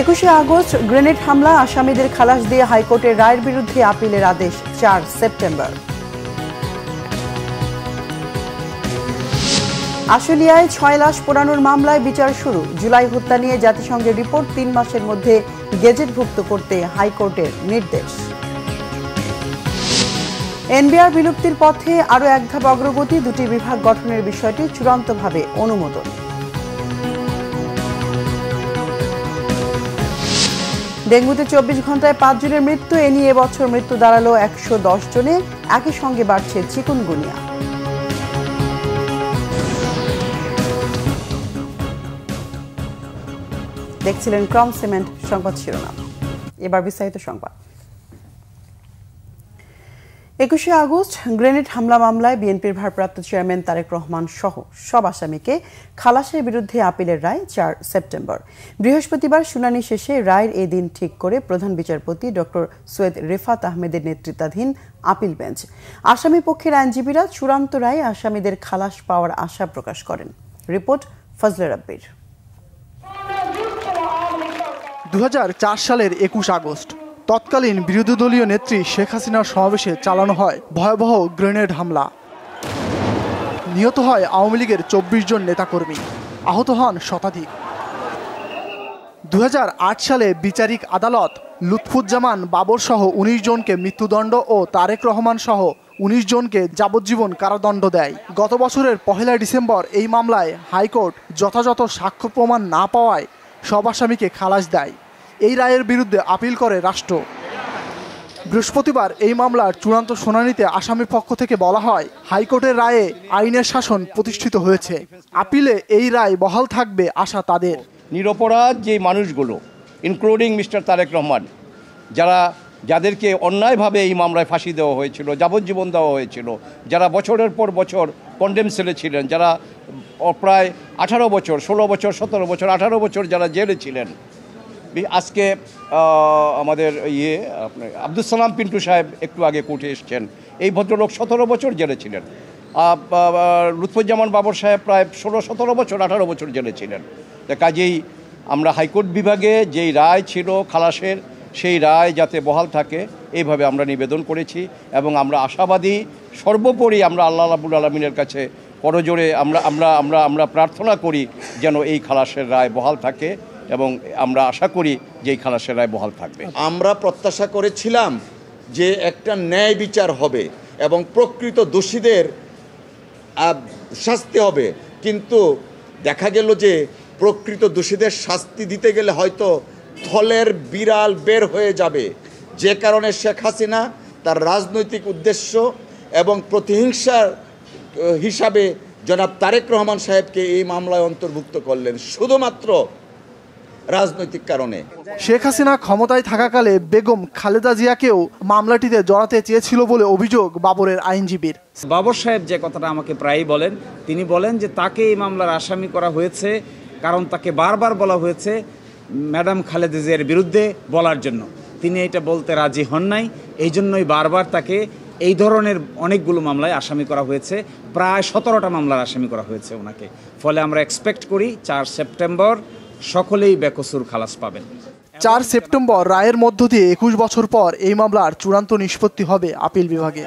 21শে August grenade হামলা, আসামিদের খালাস দিয়ে হাইকোর্টের রায়ের বিরুদ্ধে আপিলের আদেশ 4 সেপ্টেম্বর। আশুলিয়ায় 6 লাশ পোড়ানোর মামলায় বিচার শুরু। জুলাই হত্যা নিয়ে জাতিসংঘের রিপোর্ট 3 মাসের মধ্যে গেজেটভুক্ত করতে হাইকোর্টের নির্দেশ। এনবিআর বিলুপ্তির পথে আরও এক ধাপ অগ্রগতি, 2টি বিভাগ গঠনের বিষয়টি চূড়ান্তভাবে অনুমোদন। ডেঙ্গুতে 24 ঘন্টায় 5 জনের মৃত্যু, এ নিয়ে এবছর মৃত্যু দাঁড়ালো 110 জনে। একই সঙ্গে বাড়ছে চিকুনগুনিয়া। দেখছিলেন ক্রম সিমেন্ট সংবাদ শিরোনাম, এবার বিস্তারিত সংবাদ। 21শে আগস্ট গ্রেনেড হামলা মামলায় বিএনপির ভারপ্রাপ্ত চেয়ারম্যান তারেক রহমান সহ সব আসামিকে খালাসের বিরুদ্ধে আপিলের রায় 4 সেপ্টেম্বর। বৃহস্পতিবার শুনানি শেষে রায়ের এই দিন ঠিক করে প্রধান বিচারপতি ডক্টর সৈয়দ রেফাত আহমেদের নেতৃত্বাধীন আপিল বেঞ্চ। আসামি পক্ষের আইনজীবীরা চূড়ান্ত রায়ে আসামিদের খালাস পাওয়ার আশা প্রকাশ করেন। রিপোর্ট ফজলে রাব্বির। 2004 সালের 21 আগস্ট তৎকালীন বিরোধী দলীয় নেত্রী শেখ হাসিনার সমাবেশে চালানো হয় ভয়াবহ গ্রেনেড হামলা। নিহত হয় আওয়ামী লীগের 24 জন নেতাকর্মী, আহত হন শতাধিক। 2008 সালে বিচারিক আদালত লুৎফুজ্জামান বাবর সহ 19 জনকে মৃত্যুদণ্ড ও তারেক রহমান সহ 19 জনকে যাবজ্জীবন কারাদণ্ড দেয়। গত বছরের 1 ডিসেম্বর এই মামলায় হাইকোর্ট যথাযথ সাক্ষ্য প্রমাণ না পাওয়ায় সব আসামিকে খালাস দেয়। এই রায়ের বিরুদ্ধে আপিল করে রাষ্ট্র। বৃহস্পতিবার এই মামলার চূড়ান্ত শুনানিতে আসামির পক্ষ থেকে বলা হয়, হাইকোর্টের রায়ে আইনের শাসন প্রতিষ্ঠিত হয়েছে। আপিলে এই রায় বহাল থাকবে আশা তাদের। নিরপরাধ যে মানুষগুলো ইনক্লুডিং মিস্টার তারেক রহমান, যাদেরকে অন্যায়ভাবে এই মামলায় ফাঁসি দেওয়া হয়েছিল, যাবজ্জীবন দেওয়া হয়েছিল, যারা বছরের পর বছর কন্ডেম সেলে ছিলেন, যারা প্রায় 18 বছর, 16 বছর, 17 বছর, 18 বছর যারা জেলে ছিলেন। আজকে আমাদের আপনার আব্দুল সালাম পিন্টু সাহেব একটু আগে কোর্টে এসছেন, এই ভদ্রলোক 17 বছর জেলে ছিলেন। লুৎফুজ্জামান বাবর সাহেব প্রায় 16-17 বছর, 18 বছর জেলে ছিলেন। তা কাজেই আমরা হাইকোর্ট বিভাগে যেই রায় ছিল খালাসের, সেই রায় যাতে বহাল থাকে এইভাবে আমরা নিবেদন করেছি এবং আমরা আশাবাদী। সর্বোপরি আমরা আল্লাহ রাব্বুল আলামিনের কাছে করজোড়ে আমরা প্রার্থনা করি যেন এই খালাসের রায় বহাল থাকে এবং আমরা আশা করি যে এই খালাসের রায় বহাল থাকবে। আমরা প্রত্যাশা করেছিলাম যে একটা ন্যায় বিচার হবে এবং প্রকৃত দোষীদের শাস্তি হবে, কিন্তু দেখা গেল যে প্রকৃত দোষীদের শাস্তি দিতে গেলে হয়তো থলের বিড়াল বের হয়ে যাবে। যে কারণে শেখ হাসিনা তার রাজনৈতিক উদ্দেশ্য এবং প্রতিহিংসার হিসাবে জনাব তারেক রহমান সাহেবকে এই মামলায় অন্তর্ভুক্ত করলেন শুধুমাত্র রাজনৈতিক কারণে। শেখ হাসিনা ক্ষমতায় থাকাকালে বেগম খালেদা জিয়াকেও মামলাটিতে জড়াতে চেয়েছিল বলে অভিযোগ বাবরের আইনজীবীর। বাবর সাহেব যে কথাটা আমাকে প্রায়ই বলেন, তিনি বলেন যে তাকে এই মামলার আসামি করা হয়েছে কারণ তাকে বারবার বলা হয়েছে ম্যাডাম খালেদা জিয়ার বিরুদ্ধে বলার জন্য। তিনি এটা বলতে রাজি হন নাই, এই জন্যই বারবার তাকে এই ধরনের অনেকগুলো মামলায় আসামি করা হয়েছে। প্রায় 17টা মামলার আসামি করা হয়েছে ওনাকে। ফলে আমরা এক্সপেক্ট করি 4 সেপ্টেম্বর সকলেই বেকসুর খালাস পাবেন। 4 সেপ্টেম্বর রায়ের মধ্য দিয়ে 21 বছর পর এই মামলার চূড়ান্ত নিষ্পত্তি হবে আপিল বিভাগে।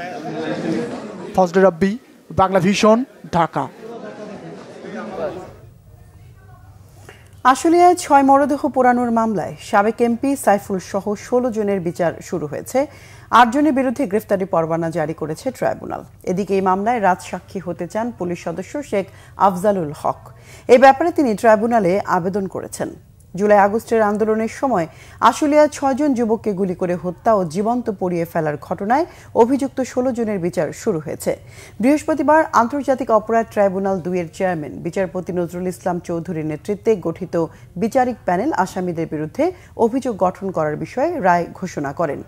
ফজলে রাব্বি, বাংলা ভিশন, ঢাকা। আশুলিয়ায় 6 মরদেহ পোড়ানোর মামলায় সাবেক এমপি সাইফুল সহ 16 জনের বিচার শুরু হয়েছে। 8 জনের বিরুদ্ধে গ্রেফতারি পরোয়ানা জারি করেছে ট্রাইব্যুনাল। এদিকে এই মামলায় রাজসাক্ষী হতে চান পুলিশ সদস্য শেখ আফজালুল হক। এই ব্যাপারে তিনি ট্রাইব্যুনালে আবেদন করেছেন। জুলাই আগস্টের আন্দোলনের সময় আশুলিয়ায় 6 জন যুবককে গুলি করে হত্যা ও জীবন্ত পুড়িয়ে ফেলার ঘটনায় অভিযুক্ত 16 জনের বিচার শুরু হয়েছে। বৃহস্পতিবার আন্তর্জাতিক অপরাধ ট্রাইব্যুনাল 2 এর চেয়ারম্যান বিচারপতি নজরুল ইসলাম চৌধুরীর নেতৃত্বে গঠিত বিচারিক প্যানেল আসামিদের বিরুদ্ধে অভিযোগ গঠন করার বিষয়ে রায় ঘোষণা করেন।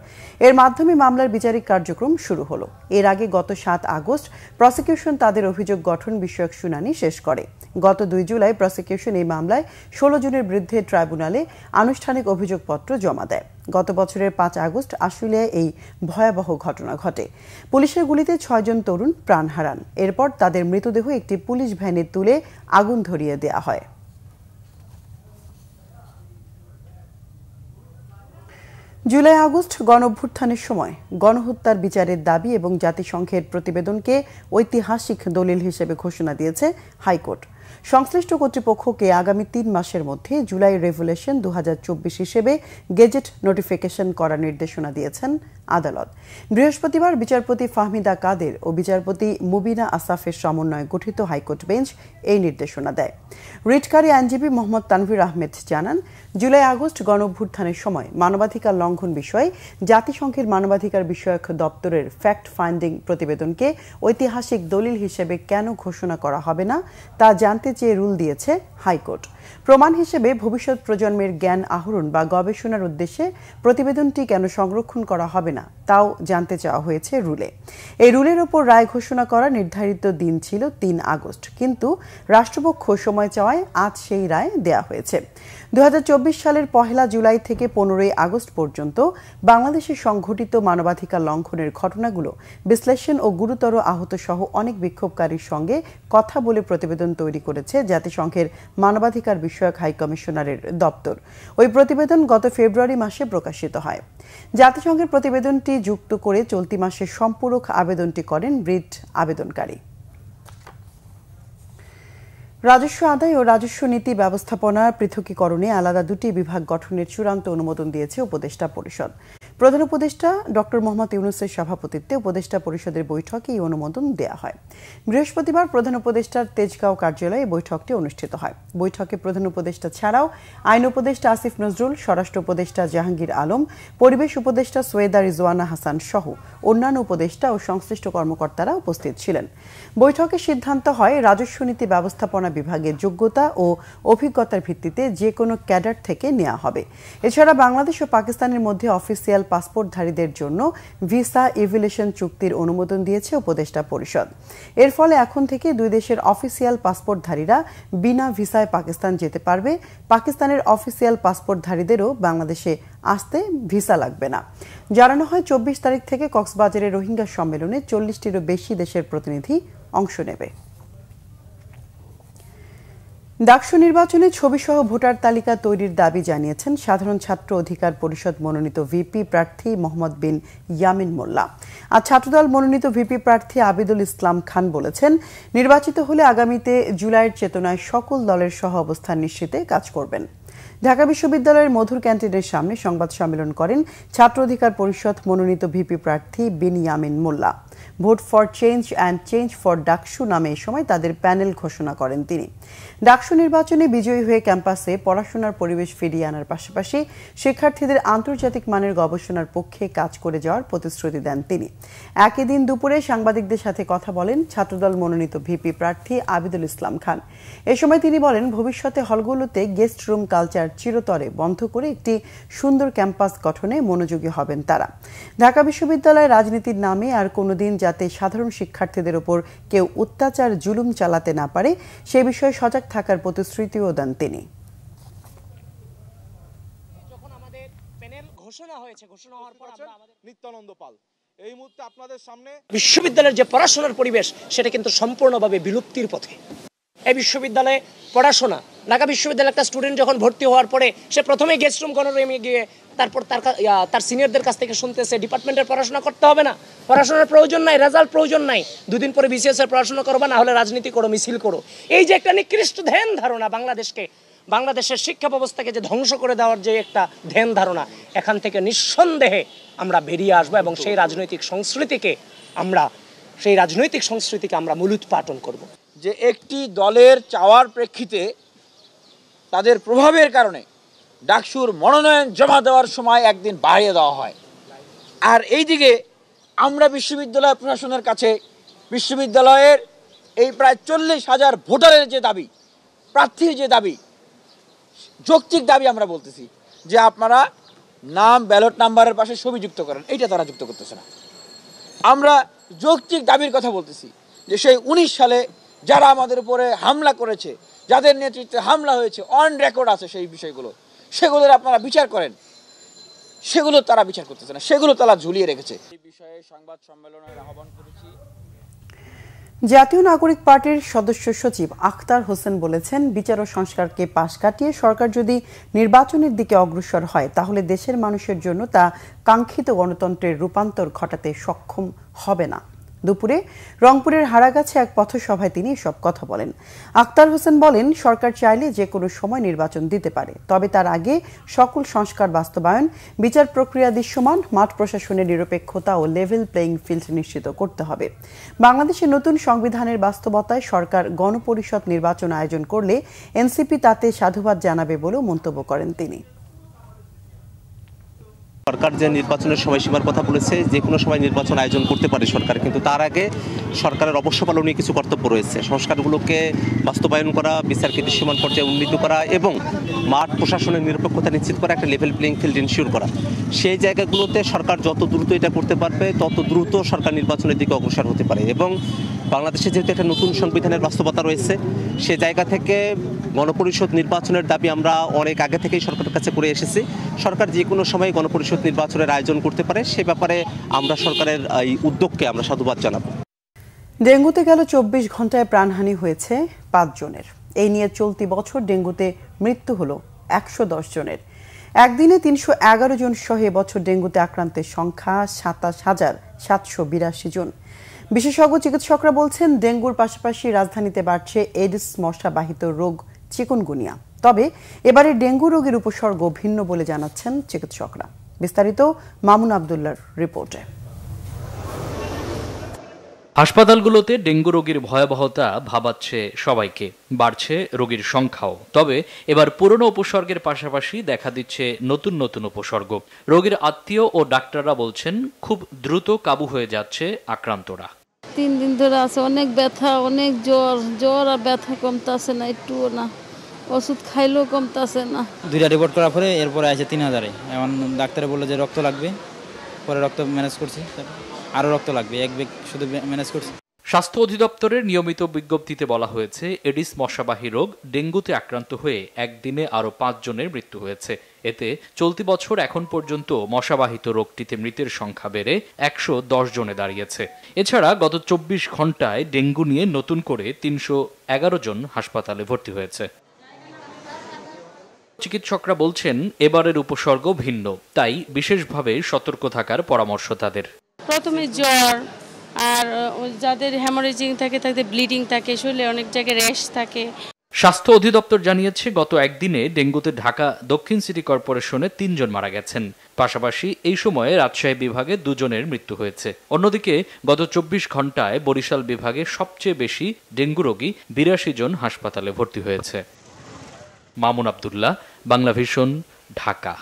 এর মাধ্যমে মামলার বিচারিক কার্যক্রম শুরু হলো। এর আগে গত 7 আগস্ট প্রসিকিউশন তাদের অভিযোগ গঠন বিষয়ক শুনানি শেষ করে। গত 2 জুলাই প্রসিকিউশন এই মামলায় 16 জনের বিরুদ্ধে ট্রাইব্যুনালে আনুষ্ঠানিক অভিযোগপত্র জমা দেয়। গত বছরের 5 আগস্ট আশুলিয়ায় এই ভয়াবহ ঘটনা ঘটে। পুলিশের গুলিতে 6 জন তরুণ প্রাণ হারান। এরপর তাদের মৃতদেহ একটি পুলিশ ভ্যানে তুলে আগুন ধরিয়ে দেওয়া হয়। জুলাই আগস্ট গণঅভ্যুত্থানের সময় গণহত্যার বিচারের দাবি এবং জাতিসংঘের প্রতিবেদনকে ঐতিহাসিক দলিল হিসেবে ঘোষণা দিয়েছে হাইকোর্ট। সংশ্লিষ্ট কর্তৃপক্ষকে আগামী ৩ মাসের মধ্যে জুলাই রেভুলেশন ২০২৪ হিসেবে গেজেট নোটিফিকেশন করার নির্দেশনা দিয়েছেন আদালত। বৃহস্পতিবার বিচারপতি ফাহমিদা কাদের ও বিচারপতি মুবিনা আসাফের সমন্বয়ে গঠিত হাইকোর্ট বেঞ্চ এই নির্দেশনা দেয়। রিটকারী আইনজীবী মোহাম্মদ তানভীর আহমেদ জানান, জুলাই আগস্ট গণঅভ্যুত্থানের সময় মানবাধিকার লঙ্ঘন বিষয়ে জাতিসংঘের মানবাধিকার বিষয়ক দপ্তরের ফ্যাক্ট ফাইন্ডিং প্রতিবেদনকে ঐতিহাসিক দলিল হিসেবে কেন ঘোষণা করা হবে না তা জানতে চেয়ে রুল দিয়েছে হাইকোর্ট। প্রমাণ হিসেবে ভবিষ্যৎ প্রজন্মের জ্ঞান আহরণ বা গবেষণার উদ্দেশ্যে প্রতিবেদনটি কেন সংরক্ষণ করা হবে না তাও জানতে চাওয়া হয়েছে রুলে। এই রুলের ওপর রায় ঘোষণা করা নির্ধারিত দিন ছিল ৩ আগস্ট, কিন্তু রাষ্ট্রপক্ষ সময় চাওয়ায় আজ সেই রায় দেয়া হয়েছে। ২০২৪ সালের ১ জুলাই থেকে ১৫ আগস্ট পর্যন্ত বাংলাদেশে সংঘটিত মানবাধিকার লঙ্ঘনের ঘটনাগুলো বিশ্লেষণ ও গুরুতর আহত সহ অনেক বিক্ষোভকারীর সঙ্গে কথা বলে প্রতিবেদন তৈরি করেছে জাতিসংঘের মানবাধিকার বিষয়ক হাই কমিশনারের দপ্তর। ওই প্রতিবেদন গত ফেব্রুয়ারি মাসে প্রকাশিত হয়। জাতিসংঘের প্রতিবেদনটি যুক্ত করে চলতি মাসে সম্পূরক আবেদনটি করেন রিট আবেদনকারী। রাজস্ব আদায় ও রাজস্ব নীতি ব্যবস্থাপনার পৃথকীকরণে আলাদা দুটি বিভাগ গঠনের চূড়ান্ত অনুমোদন দিয়েছে উপদেষ্টা পরিষদ। প্রধান উপদেষ্টা ডক্টর মোহাম্মদ ইউনূসের সভাপতিত্বে উপদেষ্টা পরিষদের বৈঠকে এই অনুমোদন দেওয়া হয়। বৃহস্পতিবার প্রধান উপদেষ্টার তেজগাঁও কার্যালয়ে বৈঠকটি অনুষ্ঠিত হয়। বৈঠকে প্রধান উপদেষ্টা ছাড়াও আইন উপদেষ্টা আসিফ নজরুল, স্বরাষ্ট্র উপদেষ্টা জাহাঙ্গীর আলম, পরিবেশ উপদেষ্টা সৈয়দা রিজওয়ানা হাসান সহ অন্যান্য উপদেষ্টা ও সংশ্লিষ্ট কর্মকর্তারা উপস্থিত ছিলেন। বৈঠকে সিদ্ধান্ত হয় রাজস্ব নীতি ব্যবস্থাপনা বিভাগের যোগ্যতা ও অভিজ্ঞতার ভিত্তিতে যে কোনো ক্যাডার থেকে নেওয়া হবে। এছাড়া বাংলাদেশ ও পাকিস্তানের মধ্যে অফিসিয়াল পাসপোর্টধারীদের জন্য ভিসা এভিলেশন চুক্তির অনুমোদন দিয়েছে উপদেষ্টা পরিষদ। এর ফলে এখন থেকে দুই দেশের অফিসিয়াল পাসপোর্টধারীরা বিনা ভিসায় পাকিস্তান যেতে পারবে। পাকিস্তানের অফিসিয়াল পাসপোর্টধারীদেরও বাংলাদেশে আসতে ভিসা লাগবে না। জানানো হয় ২৪ তারিখ থেকে কক্সবাজারের রোহিঙ্গা সম্মেলনে ৪০টিরও বেশি দেশের প্রতিনিধি অংশ নেবে। ডাকসু নির্বাচনে ছবিসহ ভোটার তালিকা তৈরির দাবি জানিয়েছেন সাধারণ ছাত্র অধিকার পরিষদ মনোনীত ভিপি প্রার্থী মোহাম্মদ বিন ইয়ামিন মোল্লা। আর ছাত্রদল মনোনীত ভিপি প্রার্থী আবিদুল ইসলাম খান বলেছেন, নির্বাচিত হলে আগামীতে জুলাইয়ের চেতনায় সকল দলের সহ অবস্থান নিশ্চিতে কাজ করবেন। ঢাকা বিশ্ববিদ্যালয়ের মধুর ক্যান্টিনের সামনে সংবাদ সম্মেলন করেন ছাত্র অধিকার পরিষদ মনোনীত ভিপি প্রার্থী Bin Yamin Molla. Vote for change and change for DUCSU নামে এ সময় তাদের প্যানেল ঘোষণা করেন তিনি। ডাকসু নির্বাচনে বিজয়ী হয়ে ক্যাম্পাসে পড়াশোনার পরিবেশ ফিরিয়ে আনার পাশাপাশি শিক্ষার্থীদের আন্তর্জাতিক মানের গবেষণার পক্ষে কাজ করে যাওয়ার প্রতিশ্রুতি দেন তিনি। একই দিন দুপুরে সাংবাদিকদের সাথে কথা বলেন ছাত্রদল মনোনীত ভিপি প্রার্থী আবিদুল ইসলাম খান। এ সময় তিনি বলেন, ভবিষ্যতে হলগুলোতে গেস্ট রুম কালচার চিরতরে বন্ধ করে একটি সুন্দর ক্যাম্পাস গঠনে মনোযোগী হবেন তারা। ঢাকা বিশ্ববিদ্যালয় রাজনীতির নামে আর কোনোদিন যাতে সাধারণ শিক্ষার্থীদের ওপর কেউ অত্যাচার জুলুম চালাতে না পারে সে বিষয়ে সজাগ থাকার প্রতিশ্রুতিও দেন তিনি। যখন আমাদের প্যানেল ঘোষণা হয়েছে, ঘোষণা হওয়ার পর আমরা নিত্যানন্দ পাল এই মুহূর্তে আপনাদের সামনে বিশ্ববিদ্যালয়ের যে পড়াশোনার পরিবেশ সেটা কিন্তু সম্পূর্ণভাবে বিলুপ্তির পথে। এই বিশ্ববিদ্যালয়ে পড়াশোনা, ঢাকা বিশ্ববিদ্যালয়ের একটা স্টুডেন্ট যখন ভর্তি হওয়ার পরে সে প্রথমে গেস্ট রুম কর্নারে গিয়ে তারপর তার সিনিয়রদের কাছ থেকে শুনতেছে ডিপার্টমেন্টের পড়াশোনা করতে হবে না, পড়াশোনার প্রয়োজন নাই, রেজাল্ট প্রয়োজন নাই, দুদিন পরে বিসিএস এর পড়াশোনা করবা, না হলে রাজনীতি করো, মিছিল করো। এই যে একটা নিকৃষ্ট ধ্যান ধারণা বাংলাদেশের শিক্ষা ব্যবস্থাকে যে ধ্বংস করে দেওয়ার যে একটা ধ্যান ধারণা, এখান থেকে নিঃসন্দেহে আমরা বেরিয়ে আসবো এবং সেই রাজনৈতিক সংস্কৃতিকে আমরা মূলোৎপাটন করব। যে একটি দলের চাওয়ার প্রেক্ষিতে তাদের প্রভাবের কারণে ডাকসুর মনোনয়ন জমা দেওয়ার সময় একদিন বাড়িয়ে দেওয়া হয়। আর এইদিকে আমরা বিশ্ববিদ্যালয় প্রশাসনের কাছে বিশ্ববিদ্যালয়ের এই প্রায় 40,000 ভোটারের যে দাবি, প্রার্থীর যে দাবি, যৌক্তিক দাবি আমরা বলতেছি যে আপনারা নাম ব্যালট নাম্বারের পাশে ছবি যুক্ত করেন, এইটা তারা যুক্ত করতেছে না। আমরা যৌক্তিক দাবির কথা বলতেছি যে সেই 19 সালে যারা আমাদের উপরে হামলা করেছে, যাদের নেতৃত্বে হামলা হয়েছে, অন রেকর্ড আছে সেই বিষয়গুলো, সেগুলোর আপনারা বিচার করেন, সেগুলো তারা বিচার করতেছে না, সেগুলো তারা ঝুলিয়ে রেখেছে। এই বিষয়ে সংবাদ সম্মেলনের আহ্বান করেছি। জাতীয় নাগরিক পার্টির সদস্য সচিব আখতার হোসেন বলেছেন, বিচার ও সংস্কারকে পাশ কাটিয়ে সরকার যদি নির্বাচনের দিকে অগ্রসর হয় তাহলে দেশের মানুষের জন্য তা কাঙ্ক্ষিত গণতন্ত্রের রূপান্তর ঘটাতে সক্ষম হবে না। দুপুরে রংপুরের হারাগাছে এক পথসভায় তিনি এসব কথা বলেন। আখতার হোসেন বলেন, সরকার চাইলে যে কোনো সময় নির্বাচন দিতে পারে, তবে তার আগে সকল সংস্কার বাস্তবায়ন, বিচার প্রক্রিয়া দৃশ্যমান, মাঠ প্রশাসনের নিরপেক্ষতা ও লেভেল প্লেইং ফিল্ড নিশ্চিত করতে হবে। বাংলাদেশের নতুন সংবিধানের বাস্তবতায় সরকার গণপরিষদ নির্বাচন আয়োজন করলে এনসিপি তাতে সাধুবাদ জানাবে বলেও মন্তব্য করেন তিনি। সরকার যে নির্বাচনের সময়সীমার কথা বলেছে, যে কোনো সময় নির্বাচন আয়োজন করতে পারে সরকার, কিন্তু তার আগে সরকারের অবশ্য পালনীয় কিছু কর্তব্য রয়েছে। সংস্কারগুলোকে বাস্তবায়ন করা, বিচারকে দৃশ্যমান পর্যায়ে উন্নীত করা এবং মাঠ প্রশাসনের নিরপেক্ষতা নিশ্চিত করা, একটা লেভেল প্লেইং ফিল্ড ইনশিওর করা। সেই জায়গাগুলোতে সরকার যত দ্রুত এটা করতে পারবে তত দ্রুত সরকার নির্বাচনের দিকে অগ্রসর হতে পারে। এবং বাংলাদেশে যেহেতু একটা নতুন সংবিধানের বাস্তবতা রয়েছে, সে জায়গা থেকে গণপরিষদ নির্বাচনের দাবি আমরা অনেক আগে থেকেই সরকারের কাছে করে এসেছি। সরকার যে কোনো সময় গণপরিষদ নির্বাচনের আয়োজন করতে পারে, সে ব্যাপারে আমরা সরকারের এই উদ্যোগকে আমরা সাধুবাদ জানাবো। ডেঙ্গুতে গেল 24 ঘন্টায় প্রাণহানি হয়েছে 5 জনের। এই নিয়ে চলতি বছর ডেঙ্গুতে মৃত্যু হলো 110 জনের। একদিনে 311 জন সহ এবছর ডেঙ্গুতে আক্রান্তের সংখ্যা 27,782 জন। বিশেষজ্ঞ চিকিৎসকরা বলছেন, ডেঙ্গুর পাশাপাশি রাজধানীতে বাড়ছে এডিস মশাবাহিত রোগ চিকুনগুনিয়া। তবে এবারে ডেঙ্গু রোগের উপসর্গ ভিন্ন বলে জানাচ্ছেন চিকিৎসকরা। বিস্তারিত মামুন আব্দুল্লাহর রিপোর্টে। হাসপাতালগুলোতে ডেঙ্গু রোগীর ভয়াবহতা ভাবাচ্ছে সবাইকে, বাড়ছে রোগীর সংখ্যাও। তবে এবার পুরনো উপসর্গের পাশাপাশি দেখা দিচ্ছে নতুন নতুন উপসর্গ। রোগীর আত্মীয় ও ডাক্তাররা বলছেন, খুব দ্রুত কাবু হয়ে যাচ্ছে আক্রান্তরা। 3 দিন ধরে আছে, অনেক ব্যথা, অনেক জ্বর আর ব্যথা কমতেছে না, একটুও না। ওষুধ খাইলেও কমতেছে না। 2টা রিপোর্ট করার পরে এরপরে আছে 3000-এ। এখন ডাক্তারে বললো যে রক্ত লাগবে, পরে রক্ত ম্যানেজ করছি, আরও রক্ত লাগবে, 1 ব্যাগ শুধু ম্যানেজ করছি। স্বাস্থ্য অধিদপ্তরের নিয়মিত বিজ্ঞপ্তিতে বলা হয়েছে, এডিস মশাবাহী রোগ ডেঙ্গুতে আক্রান্ত হয়ে একদিনে আরও 5 জনের মৃত্যু হয়েছে। এতে চলতি বছর এখন পর্যন্ত মশাবাহিত রোগটিতে মৃতের সংখ্যা বেড়ে 110 জনে দাঁড়িয়েছে। এছাড়া গত 24 ঘন্টায় ডেঙ্গু নিয়ে নতুন করে 311 জন হাসপাতালে ভর্তি হয়েছে। চিকিৎসকরা বলছেন, এবারের উপসর্গ ভিন্ন, তাই বিশেষভাবে সতর্ক থাকার পরামর্শ তাদের। প্রথমে জ্বর, আর যাদের হ্যামোরেজিং থাকে, তাদের ব্লিডিং থাকে, শরীরে অনেক জায়গায় র্যাশ থাকে। স্বাস্থ্য অধিদপ্তর জানিয়েছে, গত একদিনে ডেঙ্গুতে ঢাকা দক্ষিণ সিটি কর্পোরেশনে 3 জন মারা গেছেন। পাশাপাশি এই সময়ে রাজশাহী বিভাগে 2 জনের মৃত্যু হয়েছে। অন্যদিকে গত 24 ঘন্টায় বরিশাল বিভাগে সবচেয়ে বেশি ডেঙ্গু রোগী 82 জন হাসপাতালে ভর্তি হয়েছে। মামুন আব্দুল্লাহ, বাংলাভিশন, ঢাকা।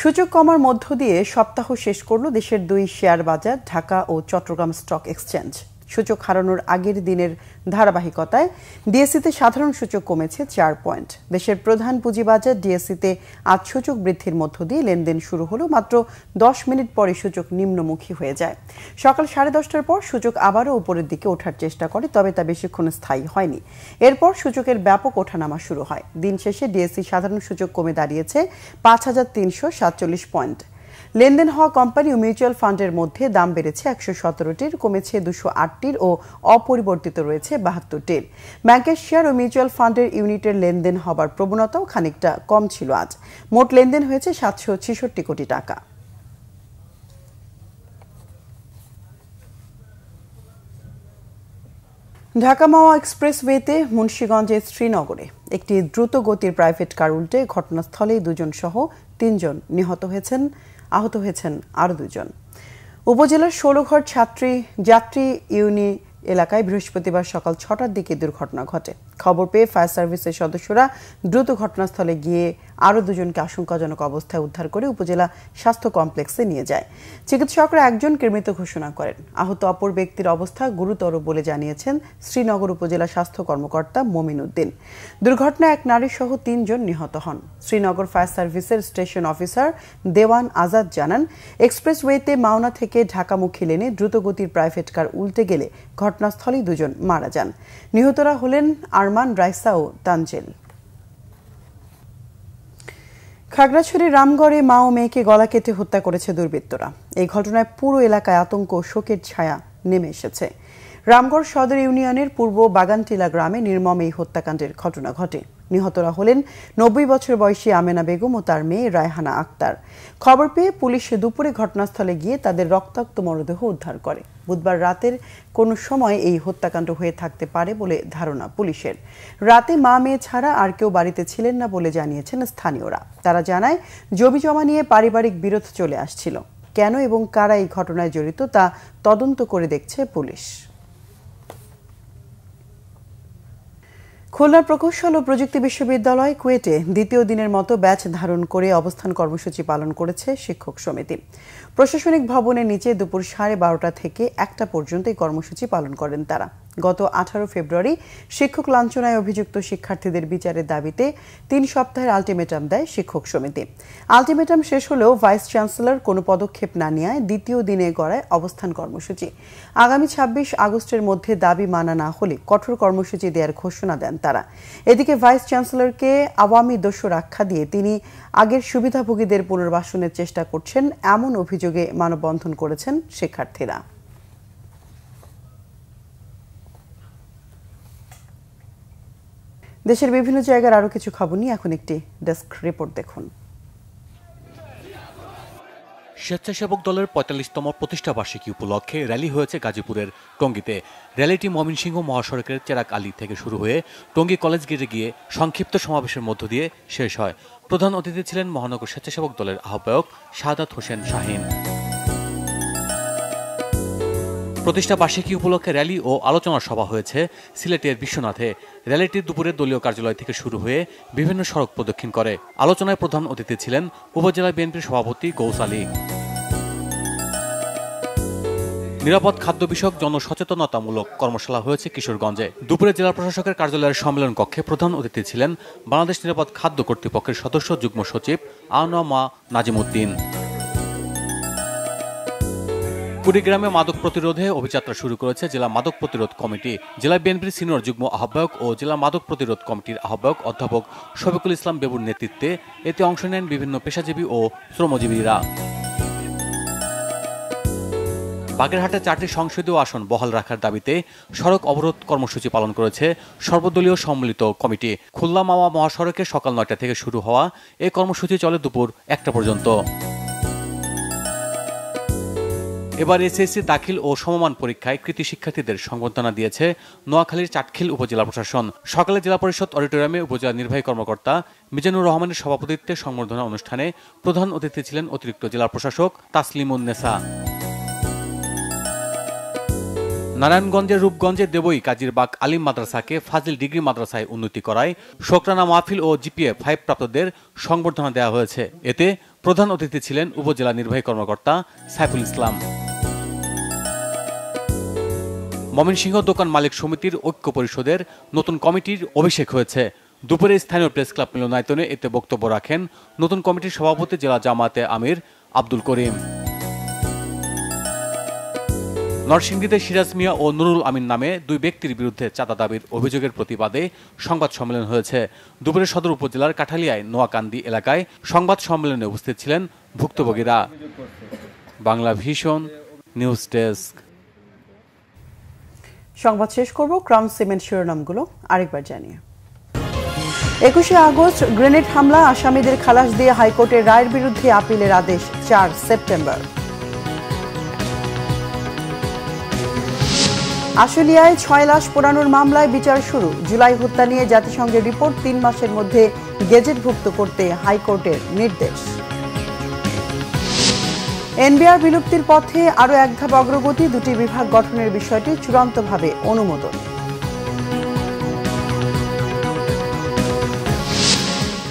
সূচক কমার মধ্য দিয়ে সপ্তাহ শেষ করল দেশের 2 শেয়ার বাজার, ঢাকা ও চট্টগ্রাম স্টক এক্সচেঞ্জ। সূচক হারানোর আগের দিনের ধারাবাহিকতায় ডিএসসিতে সাধারণ সূচক কমেছে 4 পয়েন্ট। দেশের প্রধান পুঁজিবাজার ডিএসসিতে আজ সূচক বৃদ্ধির মধ্য দিয়ে লেনদেন শুরু হলো। মাত্র 10 মিনিট পরে সূচক নিম্নমুখী হয়ে যায়। সকাল 10:30টার পর সূচক আবারও উপরের দিকে ওঠার চেষ্টা করে, তবে তা বেশিক্ষণ স্থায়ী হয়নি। এরপর সূচকের ব্যাপক ওঠানামা শুরু হয়। দিন শেষে ডিএসসি সাধারণ সূচক কমে দাঁড়িয়েছে 5347 পয়েন্ট। লেনদেন হওয়া কোম্পানি ও মিউচুয়াল ফান্ডের মধ্যে দাম বেড়েছে 117টির, কমেছে 208টির ও অপরিবর্তিত রয়েছে 72টির। ব্যাংকের শেয়ার ও মিউচুয়াল ফান্ডের ইউনিটের লেনদেন হবার প্রবণতাও খানিকটা কম ছিল আজ। মোট লেনদেন হয়েছে 766 কোটি টাকা। ঢাকা মাওয়া এক্সপ্রেসওয়েতে মুন্সিগঞ্জের শ্রীনগরে একটি দ্রুত গতির প্রাইভেট কার উল্টে ঘটনাস্থলেই 2 জন সহ 3 জন আহত হয়েছেন আরও 2 জন। উপজেলার 16ঘর যাত্রী ইউনি এলাকায় বৃহস্পতিবার সকাল 6টার দিকে দুর্ঘটনা ঘটে। খবর পেয়ে ফায়ার সার্ভিসের সদস্যরা দ্রুত ঘটনাস্থলে গিয়ে আরও 2 জনকে আশঙ্কাজনক অবস্থায় উদ্ধার করে উপজেলা স্বাস্থ্য কমপ্লেক্সে নিয়ে যায়। চিকিৎসকরা 1 জনকে মৃত ঘোষণা করেন। আহত অপর ব্যক্তির অবস্থা গুরুতর বলে জানিয়েছেন শ্রীনগর উপজেলা স্বাস্থ্য কর্মকর্তা মমিন উদ্দিন। দুর্ঘটনায় 1 নারী সহ 3 জন নিহত হন। শ্রীনগর ফায়ার সার্ভিসের স্টেশন অফিসার দেওয়ান আজাদ জানান, এক্সপ্রেসওয়েতে মাওনা থেকে ঢাকামুখী লেনে দ্রুতগতির প্রাইভেট কার উল্টে গেলে ঘটনাস্থলেই 2 জন মারা যান। নিহতরা হলেন আরমান, রাইসা ও তানজেল। খাগড়াছড়ির রামগড়ে মা ও মেয়েকে গলা কেটে হত্যা করেছে দুর্বৃত্তরা। এই ঘটনায় পুরো এলাকায় আতঙ্ক ও শোকের ছায়া নেমে এসেছে। রামগড় সদর ইউনিয়নের পূর্ব বাগানটিলা গ্রামে নির্মম এই হত্যাকাণ্ডের ঘটনা ঘটে। নিহতরা হলেন ৯০ বছর বয়সী আমেনা বেগম ও তার মেয়ে রায়হানা আক্তার। খবর পেয়ে পুলিশ দুপুরে ঘটনাস্থলে গিয়ে তাদের রক্তাক্ত মরদেহ উদ্ধার করে। বুধবার রাতের কোনো সময় এই হত্যাকাণ্ড হয়ে থাকতে পারে বলে ধারণা পুলিশের। রাতে মা মেয়ে ছাড়া আর কেউ বাড়িতে ছিলেন না বলে জানিয়েছেন স্থানীয়রা। তারা জানায় জমিজমা নিয়ে পারিবারিক বিরোধ চলে আসছিল। কেন এবং কারা এই ঘটনায় জড়িত তা তদন্ত করে দেখছে পুলিশ। খুলনার প্রকৌশল ও প্রযুক্তি বিশ্ববিদ্যালয় কুয়েটে দ্বিতীয় দিনের মতো ব্যাচ ধারণ করে অবস্থান কর্মসূচি পালন করেছে শিক্ষক সমিতি। প্রশাসনিক ভবনের নিচে দুপুর 12:30 থেকে 1টা পর্যন্ত এই কর্মসূচি পালন করেন তারা। গত 18 ফেব্রুয়ারি শিক্ষক লাঞ্ছনায় অভিযুক্ত শিক্ষার্থীদের বিচারের দাবিতে 3 সপ্তাহের আলটিমেটাম দেয় শিক্ষক সমিতি। আলটিমেটাম শেষ হলেও ভাইস চ্যান্সেলর কোনো পদক্ষেপ না নেওয়ায় দ্বিতীয় দিনে গড়ায় অবস্থান কর্মসূচি। আগামী 26 আগস্টের মধ্যে দাবি মানা না হলে কঠোর কর্মসূচি দেওয়ার ঘোষণা দেন তারা। এদিকে ভাইস চ্যান্সেলরকে আওয়ামী দস্যুর আখ্যা দিয়ে তিনি আগের সুবিধাভোগীদের পুনর্বাসনের চেষ্টা করছেন এমন অভিযোগে মানববন্ধন করেছেন শিক্ষার্থীরা। দেশের বিভিন্ন জায়গার আরো কিছু খবর নিয়ে এখন একটি ডেস্ক রিপোর্ট দেখুন। স্বেচ্ছাসেবক দলের ৪৫তম প্রতিষ্ঠা বার্ষিকী উপলক্ষে র্যালি হয়েছে গাজীপুরের টঙ্গীতে। র্যালিটি ময়মনসিংহ মহাসড়কের চেরাক আলী থেকে শুরু হয়ে টঙ্গী কলেজ গেটে গিয়ে সংক্ষিপ্ত সমাবেশের মধ্য দিয়ে শেষ হয়। প্রধান অতিথি ছিলেন মহানগর স্বেচ্ছাসেবক দলের আহ্বায়ক শাহাদাত হোসেন শাহিন। প্রতিষ্ঠা বার্ষিকী উপলক্ষে র্যালি ও আলোচনা সভা হয়েছে সিলেটের বিশ্বনাথে। র্যালিটি দুপুরে দলীয় কার্যালয় থেকে শুরু হয়ে বিভিন্ন সড়ক প্রদক্ষিণ করে। আলোচনায় প্রধান অতিথি ছিলেন উপজেলা বিএনপির সভাপতি গৌস আলী। নিরাপদ খাদ্য বিষয়ক জনসচেতনতামূলক কর্মশালা হয়েছে কিশোরগঞ্জে। দুপুরে জেলা প্রশাসকের কার্যালয়ের সম্মেলন কক্ষে প্রধান অতিথি ছিলেন বাংলাদেশ নিরাপদ খাদ্য কর্তৃপক্ষের সদস্য যুগ্ম সচিব আনোয়ামা নাজিমুদ্দিন। কুড়িগ্রামে মাদক প্রতিরোধে অভিযাত্রা শুরু করেছে জেলা মাদক প্রতিরোধ কমিটি। জেলা বিএনপির সিনিয়র যুগ্ম আহ্বায়ক ও জেলা মাদক প্রতিরোধ কমিটির আহ্বায়ক অধ্যাপক শফিকুল ইসলাম বেবুর নেতৃত্বে এতে অংশ নেন বিভিন্ন পেশাজীবী ও শ্রমজীবীরা। বাগেরহাটে 4টি সংসদীয় আসন বহাল রাখার দাবিতে সড়ক অবরোধ কর্মসূচি পালন করেছে সর্বদলীয় সম্মিলিত কমিটি। খুলনা মাওয়া মহাসড়কে সকাল 9টা থেকে শুরু হওয়া এই কর্মসূচি চলে দুপুর 1টা পর্যন্ত। এবার এসএসসি দাখিল ও সমমান পরীক্ষায় কৃতী শিক্ষার্থীদের সংবর্ধনা দিয়েছে নোয়াখালীর চাটখিল উপজেলা প্রশাসন। সকালে জেলা পরিষদ অডিটোরিয়ামে উপজেলা নির্বাহী কর্মকর্তা মিজানুর রহমানের সভাপতিত্বে সংবর্ধনা অনুষ্ঠানে প্রধান অতিথি ছিলেন অতিরিক্ত জেলা প্রশাসক তাসলিমুন নেসা। নারায়ণগঞ্জের রূপগঞ্জে দেবই কাজীরবাগ আলিম মাদ্রাসাকে ফাজিল ডিগ্রি মাদ্রাসায় উন্নতি করায় শোকরানা মাহফিল ও জিপিএ 5 প্রাপ্তদের সংবর্ধনা দেওয়া হয়েছে। এতে প্রধান অতিথি ছিলেন উপজেলা নির্বাহী কর্মকর্তা সাইফুল ইসলাম। ময়মনসিংহ দোকান মালিক সমিতির ঐক্য পরিষদের নতুন কমিটির অভিষেক হয়েছে। দুপুরে স্থানীয় প্রেস ক্লাব মিলনায়তনে এতে বক্তব্য রাখেন নতুন কমিটির সভাপতি জেলা জামায়াতে আমির আব্দুল করিম। নরসিংদীতে সিরাজ মিয়া ও নুরুল আমিন নামে 2 ব্যক্তির বিরুদ্ধে চাঁদা দাবির অভিযোগের প্রতিবাদে সংবাদ সম্মেলন হয়েছে। দুপুরে সদর উপজেলার কাঠালিয়ায় নোয়াকান্দি এলাকায় সংবাদ সম্মেলনে উপস্থিত ছিলেন ভুক্তভোগীরা। Bangla vision news desk. সংবাদ শেষ করব ক্রাউন সিমেন্ট শিরোনামগুলো আরেকবার জানিয়ে। 21শে আগস্ট গ্রেনেড হামলা আসামিদের খালাস দিয়ে হাইকোর্টের রায়ের বিরুদ্ধে আপিলের আদেশ 4 সেপ্টেম্বর। আশুলিয়ায় 6 লাশ পোড়ানোর মামলায় বিচার শুরু। জুলাই হত্যা নিয়ে জাতিসংঘের রিপোর্ট 3 মাসের মধ্যে গেজেটভুক্ত করতে হাইকোর্টের নির্দেশ। এনবিআর বিলুপ্তির পথে আরও এক ধাপ অগ্রগতি, 2টি বিভাগ গঠনের বিষয়টি চূড়ান্তভাবে অনুমোদন।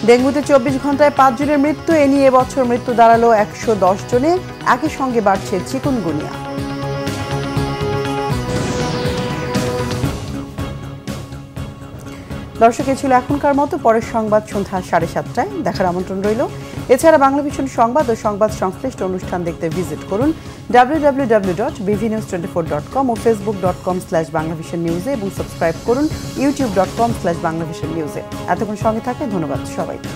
ডেঙ্গুতে 24 ঘন্টায় 5 জনের মৃত্যু, এ নিয়ে এবছর মৃত্যু দাঁড়ালো 110 জনে। একই সঙ্গে বাড়ছে চিকুনগুনিয়া। দর্শক, এ ছিল এখনকার মতো। পরের সংবাদ সন্ধ্যা 7:30টায় দেখার আমন্ত্রণ রইল। এছাড়া বাংলা ভিশন সংবাদ ও সংবাদ সংশ্লিষ্ট অনুষ্ঠান দেখতে ভিজিট করুন www.bvnews24.com ও facebook.com/banglavisionnews এবং সাবস্ক্রাইব করুন youtube.com/banglavisionnews। এতক্ষণ সঙ্গে থাকে ধন্যবাদ সবাইকে।